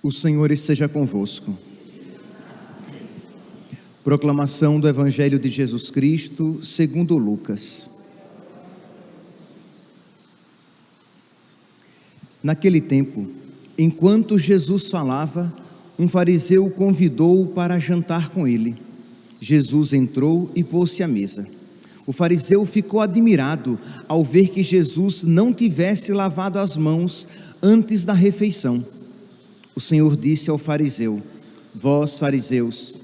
O Senhor esteja convosco. Proclamação do Evangelho de Jesus Cristo, segundo Lucas. Naquele tempo, enquanto Jesus falava, um fariseu o convidou para jantar com ele. Jesus entrou e pôs-se à mesa. O fariseu ficou admirado ao ver que Jesus não tivesse lavado as mãos antes da refeição. O Senhor disse ao fariseu: Vós, fariseus,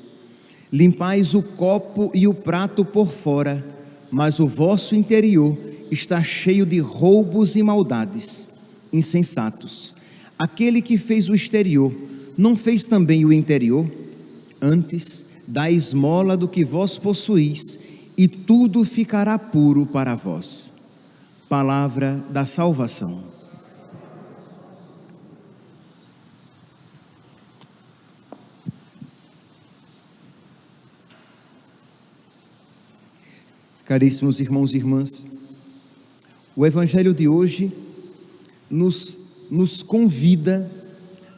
limpais o copo e o prato por fora, mas o vosso interior está cheio de roubos e maldades. Insensatos! Aquele que fez o exterior, não fez também o interior? Antes, dai esmola do que vós possuís, e tudo ficará puro para vós. Palavra da salvação. Caríssimos irmãos e irmãs, o Evangelho de hoje nos convida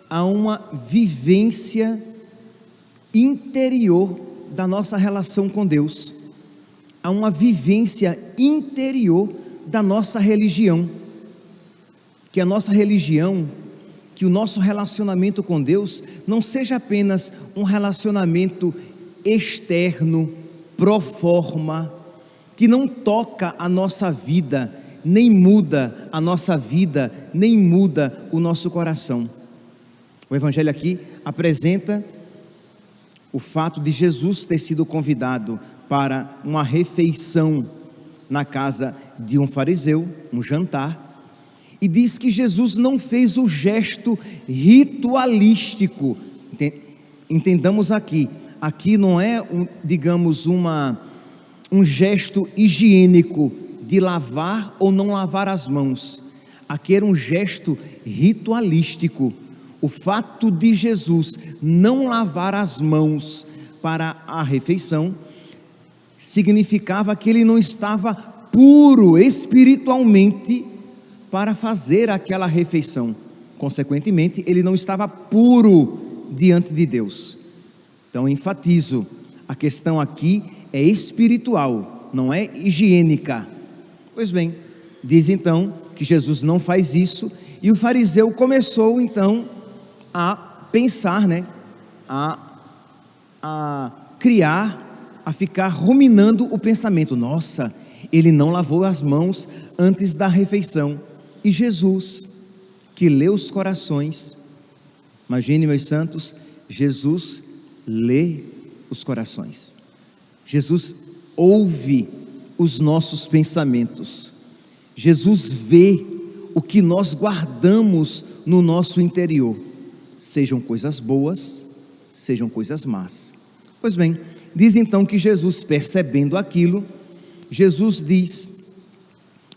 a uma vivência interior da nossa relação com Deus, a uma vivência interior da nossa religião, que a nossa religião, que o nosso relacionamento com Deus não seja apenas um relacionamento externo, pro forma, que não toca a nossa vida, nem muda a nossa vida, nem muda o nosso coração. O Evangelho aqui apresenta o fato de Jesus ter sido convidado para uma refeição na casa de um fariseu, um jantar, e diz que Jesus não fez o gesto ritualístico. Entendamos aqui não é um gesto higiênico de lavar ou não lavar as mãos. Aqui era um gesto ritualístico. O fato de Jesus não lavar as mãos para a refeição significava que ele não estava puro espiritualmente para fazer aquela refeição. Consequentemente, ele não estava puro diante de Deus. Então, enfatizo, a questão aqui é espiritual, não é higiênica. Pois bem, diz então que Jesus não faz isso, e o fariseu começou então a pensar, a criar, a ficar ruminando o pensamento: nossa, ele não lavou as mãos antes da refeição. E Jesus, que lê os corações, imagine, meus santos, Jesus lê os corações. Jesus ouve os nossos pensamentos. Jesus vê o que nós guardamos no nosso interior, sejam coisas boas, sejam coisas más. Pois bem, diz então que Jesus, percebendo aquilo, Jesus diz: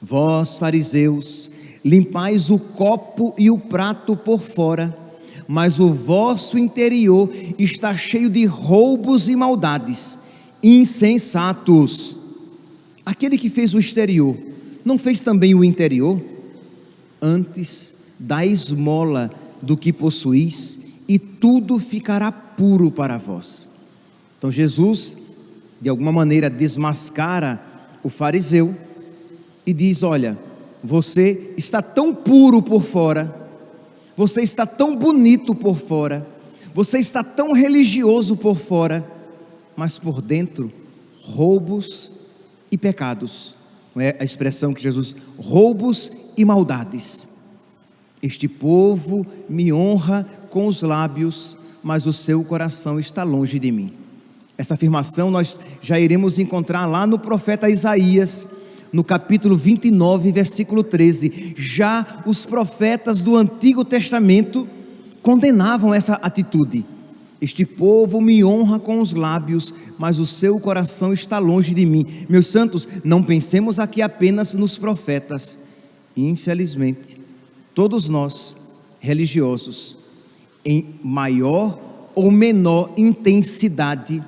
Vós, fariseus, limpais o copo e o prato por fora, mas o vosso interior está cheio de roubos e maldades. Insensatos! Aquele que fez o exterior, não fez também o interior? Antes, dai esmola do que possuís, e tudo ficará puro para vós. Então Jesus, de alguma maneira, desmascara o fariseu e diz: olha, você está tão puro por fora, você está tão bonito por fora, você está tão religioso por fora, mas por dentro, roubos e pecados. Não é a expressão que Jesus, roubos e maldades. Este povo me honra com os lábios, mas o seu coração está longe de mim. Essa afirmação nós já iremos encontrar lá no profeta Isaías, no capítulo 29, versículo 13. Já os profetas do Antigo Testamento condenavam essa atitude. Este povo me honra com os lábios, mas o seu coração está longe de mim. Meus santos, não pensemos aqui apenas nos profetas. Infelizmente, todos nós, religiosos, em maior ou menor intensidade,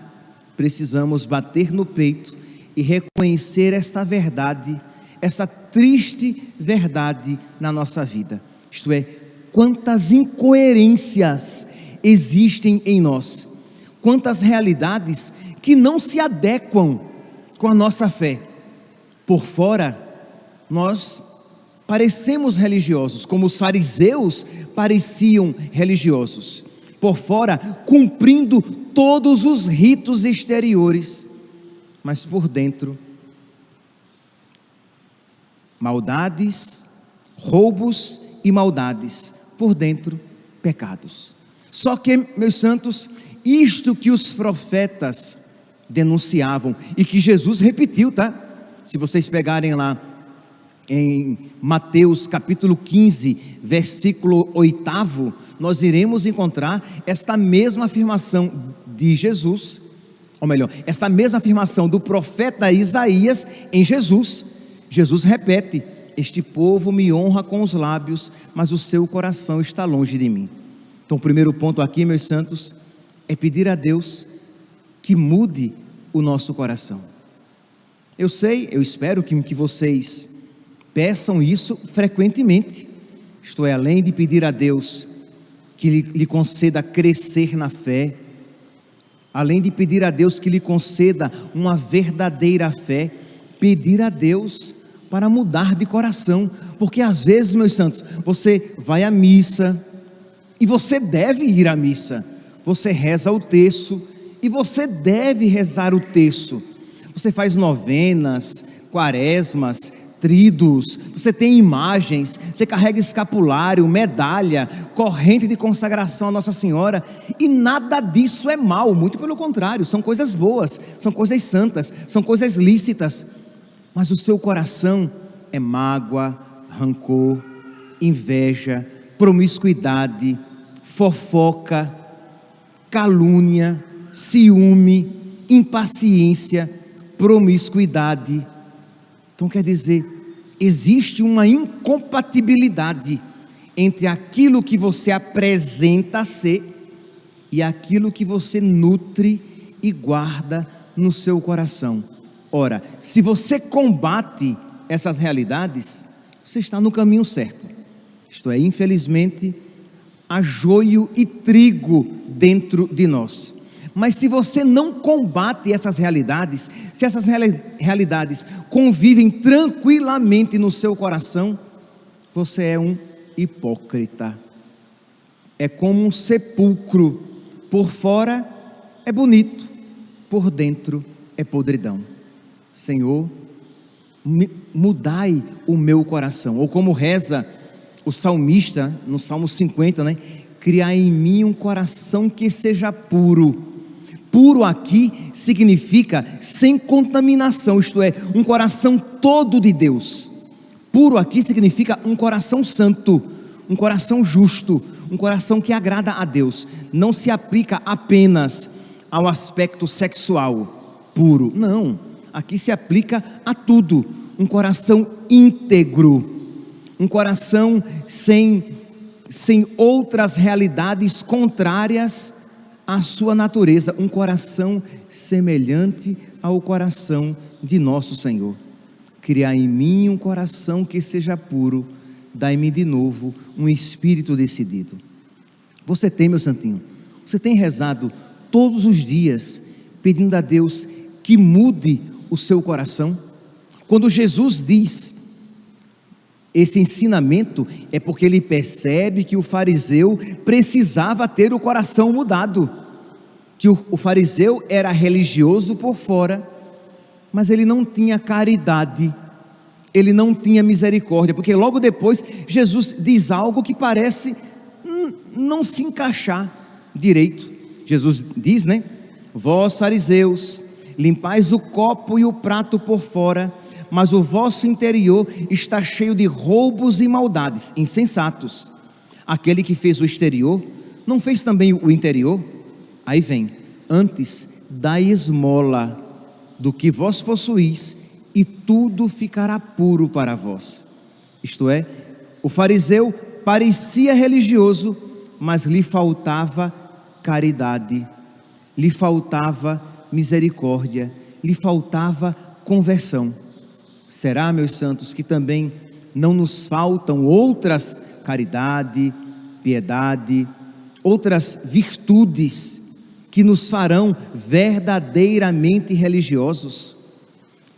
precisamos bater no peito e reconhecer esta verdade, essa triste verdade na nossa vida. Isto é, quantas incoerências existem em nós, quantas realidades que não se adequam com a nossa fé. Por fora, nós parecemos religiosos, como os fariseus pareciam religiosos. Por fora, cumprindo todos os ritos exteriores, mas por dentro, maldades, roubos e maldades, por dentro, pecados. Só que, meus santos, isto que os profetas denunciavam e que Jesus repetiu, tá? Se vocês pegarem lá em Mateus capítulo 15, versículo 8, nós iremos encontrar esta mesma afirmação de Jesus, ou melhor, esta mesma afirmação do profeta Isaías em Jesus. Jesus repete: este povo me honra com os lábios, mas o seu coração está longe de mim. Então o primeiro ponto aqui, meus santos, é pedir a Deus que mude o nosso coração. Eu sei, eu espero que vocês peçam isso frequentemente, isto é, além de pedir a Deus que lhe conceda crescer na fé, além de pedir a Deus que lhe conceda uma verdadeira fé, pedir a Deus para mudar de coração, porque às vezes, meus santos, você vai à missa, e você deve ir à missa, você reza o terço, e você deve rezar o terço, você faz novenas, quaresmas, tríduos, você tem imagens, você carrega escapulário, medalha, corrente de consagração a Nossa Senhora, e nada disso é mal, muito pelo contrário, são coisas boas, são coisas santas, são coisas lícitas, mas o seu coração é mágoa, rancor, inveja, promiscuidade, fofoca, calúnia, ciúme, impaciência, promiscuidade. Então quer dizer, existe uma incompatibilidade entre aquilo que você apresenta ser e aquilo que você nutre e guarda no seu coração. Ora, se você combate essas realidades, você está no caminho certo. Isto é, infelizmente, há joio e trigo dentro de nós. Mas se você não combate essas realidades, se essas realidades convivem tranquilamente no seu coração, você é um hipócrita. É como um sepulcro, por fora é bonito, por dentro é podridão. Senhor, mudai o meu coração. Ou como reza o salmista no Salmo 50, né? Criai em mim um coração que seja puro. Puro aqui significa sem contaminação, isto é, um coração todo de Deus. Puro aqui significa um coração santo, um coração justo, um coração que agrada a Deus. Não se aplica apenas ao aspecto sexual puro, não. Aqui se aplica a tudo. Um coração íntegro, um coração sem outras realidades contrárias à sua natureza, um coração semelhante ao coração de nosso Senhor. Criai em mim um coração que seja puro, dai-me de novo um espírito decidido. Você tem, meu santinho, você tem rezado todos os dias, pedindo a Deus que mude o seu coração? Quando Jesus diz esse ensinamento, é porque ele percebe que o fariseu precisava ter o coração mudado, que o fariseu era religioso por fora, mas ele não tinha caridade, ele não tinha misericórdia, porque logo depois Jesus diz algo que parece não se encaixar direito. Jesus diz, né? Vós fariseus, limpais o copo e o prato por fora, mas o vosso interior está cheio de roubos e maldades, insensatos. Aquele que fez o exterior, não fez também o interior? Aí vem, antes dai esmola do que vós possuís, e tudo ficará puro para vós. Isto é, o fariseu parecia religioso, mas lhe faltava caridade, lhe faltava misericórdia, lhe faltava conversão. Será, meus santos, que também não nos faltam outras caridade, piedade, outras virtudes que nos farão verdadeiramente religiosos.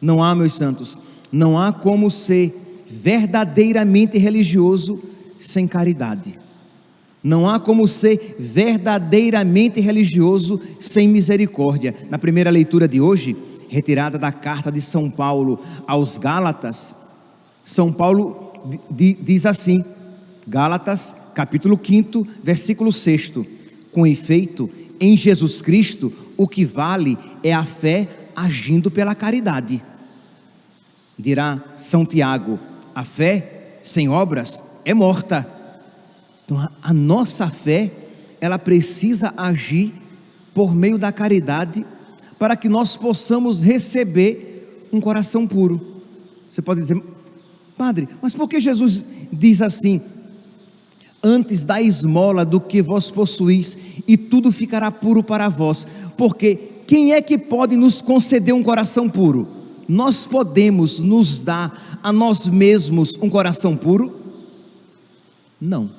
Não há, meus santos, não há como ser verdadeiramente religioso sem caridade. Não há como ser verdadeiramente religioso sem misericórdia. Na primeira leitura de hoje, retirada da carta de São Paulo aos Gálatas, São Paulo diz assim, Gálatas capítulo 5, versículo 6: com efeito, em Jesus Cristo, o que vale é a fé agindo pela caridade. Dirá São Tiago, a fé sem obras é morta. Então a nossa fé, ela precisa agir por meio da caridade, para que nós possamos receber um coração puro. Você pode dizer, padre, mas por que Jesus diz assim, antes da esmola do que vós possuís, e tudo ficará puro para vós? Porque quem é que pode nos conceder um coração puro? Nós podemos nos dar a nós mesmos um coração puro? Não.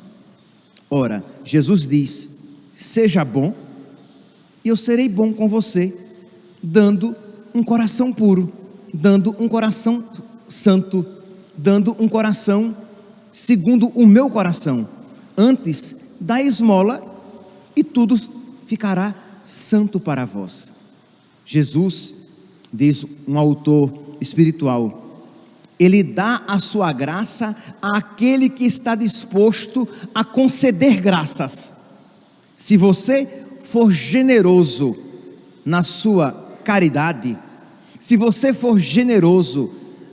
Ora, Jesus diz, seja bom, e eu serei bom com você, dando um coração puro, dando um coração santo, dando um coração segundo o meu coração, antes da esmola, e tudo ficará santo para vós. Jesus, diz um autor espiritual, ele dá a sua graça àquele que está disposto a conceder graças. Se você for generoso na sua caridade, se você for generoso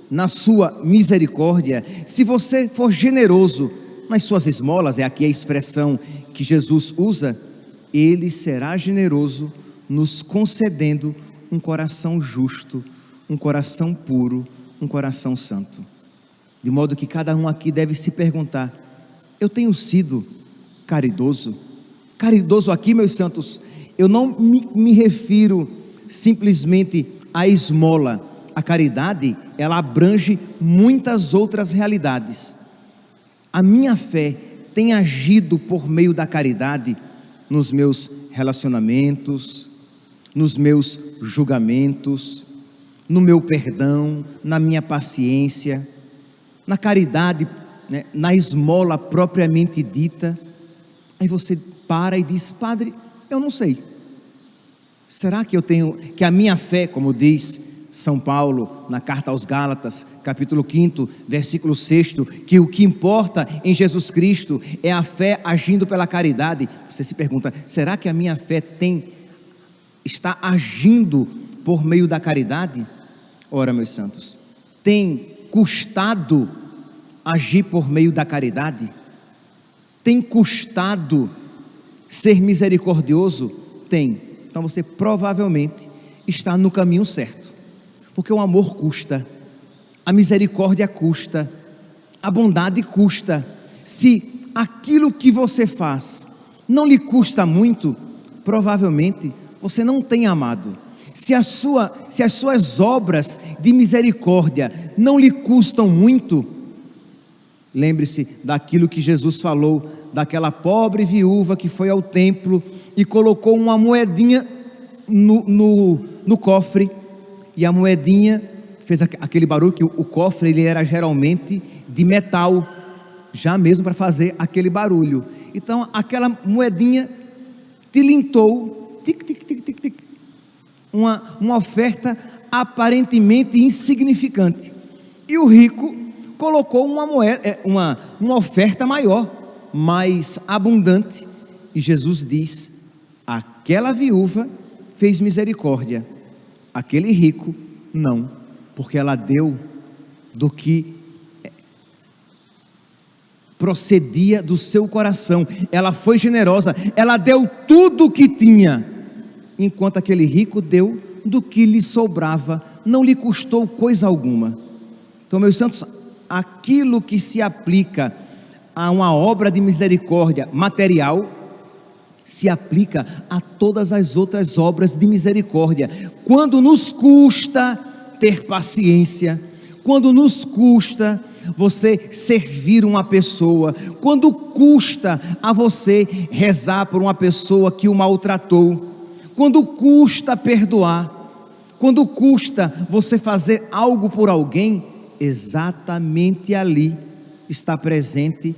na sua misericórdia, se você for generoso nas suas esmolas, é aqui a expressão que Jesus usa, ele será generoso nos concedendo um coração justo, um coração puro, um coração santo. De modo que cada um aqui deve se perguntar, eu tenho sido caridoso? Caridoso aqui, meus santos, eu não me refiro simplesmente à esmola. A caridade, ela abrange muitas outras realidades. A minha fé tem agido por meio da caridade nos meus relacionamentos, nos meus julgamentos, no meu perdão, na minha paciência, na caridade, né, na esmola propriamente dita. Aí você para e diz, padre, eu não sei. Será que que a minha fé, como diz São Paulo na carta aos Gálatas, capítulo 5, versículo 6, que o que importa em Jesus Cristo é a fé agindo pela caridade? Você se pergunta, será que a minha fé está agindo por meio da caridade? Ora, meus santos, tem custado agir por meio da caridade? Tem custado ser misericordioso? Tem. Então você provavelmente está no caminho certo, porque o amor custa, a misericórdia custa, a bondade custa. Se aquilo que você faz não lhe custa muito, provavelmente você não tem amado. Se as suas obras de misericórdia não lhe custam muito, lembre-se daquilo que Jesus falou, daquela pobre viúva que foi ao templo e colocou uma moedinha no cofre, e a moedinha fez aquele barulho, que o cofre ele era geralmente de metal, já mesmo para fazer aquele barulho. Então aquela moedinha tilintou, tic, tic, tic, tic, tic, uma oferta aparentemente insignificante, e o rico colocou uma oferta maior, mais abundante, e Jesus diz, aquela viúva fez misericórdia, aquele rico não, porque ela deu do que procedia do seu coração, ela foi generosa, ela deu tudo o que tinha, enquanto aquele rico deu do que lhe sobrava, não lhe custou coisa alguma. Então, meus santos, aquilo que se aplica a uma obra de misericórdia material, se aplica a todas as outras obras de misericórdia. Quando nos custa ter paciência, quando nos custa você servir uma pessoa, quando custa a você rezar por uma pessoa que o maltratou, quando custa perdoar, quando custa você fazer algo por alguém, exatamente ali está presente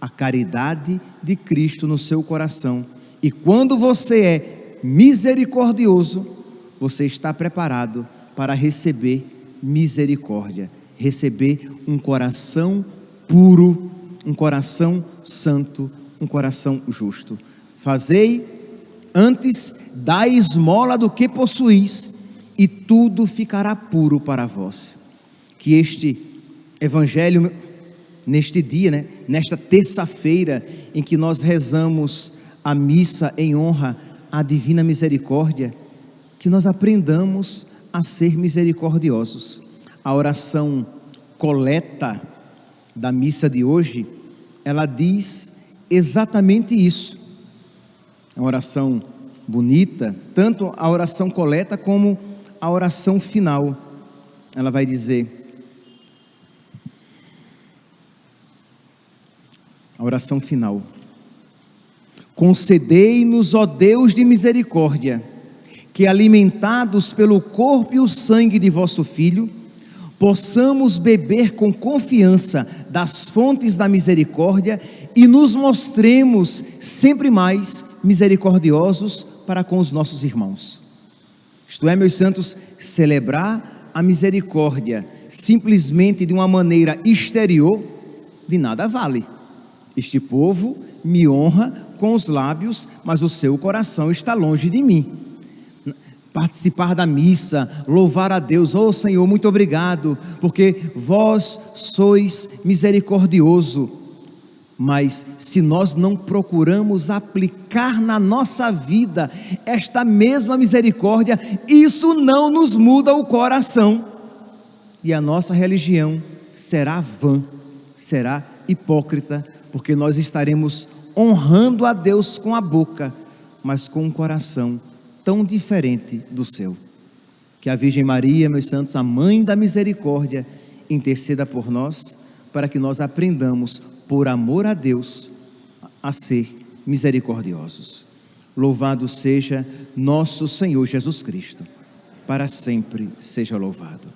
a caridade de Cristo no seu coração. E quando você é misericordioso, você está preparado para receber misericórdia, receber um coração puro, um coração santo, um coração justo. Fazei antes da esmola do que possuís, e tudo ficará puro para vós. Que este evangelho, neste dia, nesta terça-feira em que nós rezamos a missa em honra à Divina Misericórdia, que nós aprendamos a ser misericordiosos. A oração coleta da missa de hoje, ela diz exatamente isso. É uma oração bonita, tanto a oração coleta como a oração final. Ela vai dizer, a oração final: concedei-nos, ó Deus de misericórdia, que alimentados pelo corpo e o sangue de vosso Filho, possamos beber com confiança das fontes da misericórdia e nos mostremos sempre mais misericordiosos para com os nossos irmãos. Isto é, meus santos, celebrar a misericórdia simplesmente de uma maneira exterior, de nada vale. Este povo me honra com os lábios, mas o seu coração está longe de mim. Participar da missa, louvar a Deus, oh Senhor, muito obrigado, porque vós sois misericordioso. Mas se nós não procuramos aplicar na nossa vida esta mesma misericórdia, isso não nos muda o coração, e a nossa religião será vã, será hipócrita, porque nós estaremos honrando a Deus com a boca, mas com um coração tão diferente do seu. Que a Virgem Maria, meus santos, a Mãe da Misericórdia, interceda por nós, para que nós aprendamos, por amor a Deus, a ser misericordiosos. Louvado seja nosso Senhor Jesus Cristo, para sempre seja louvado.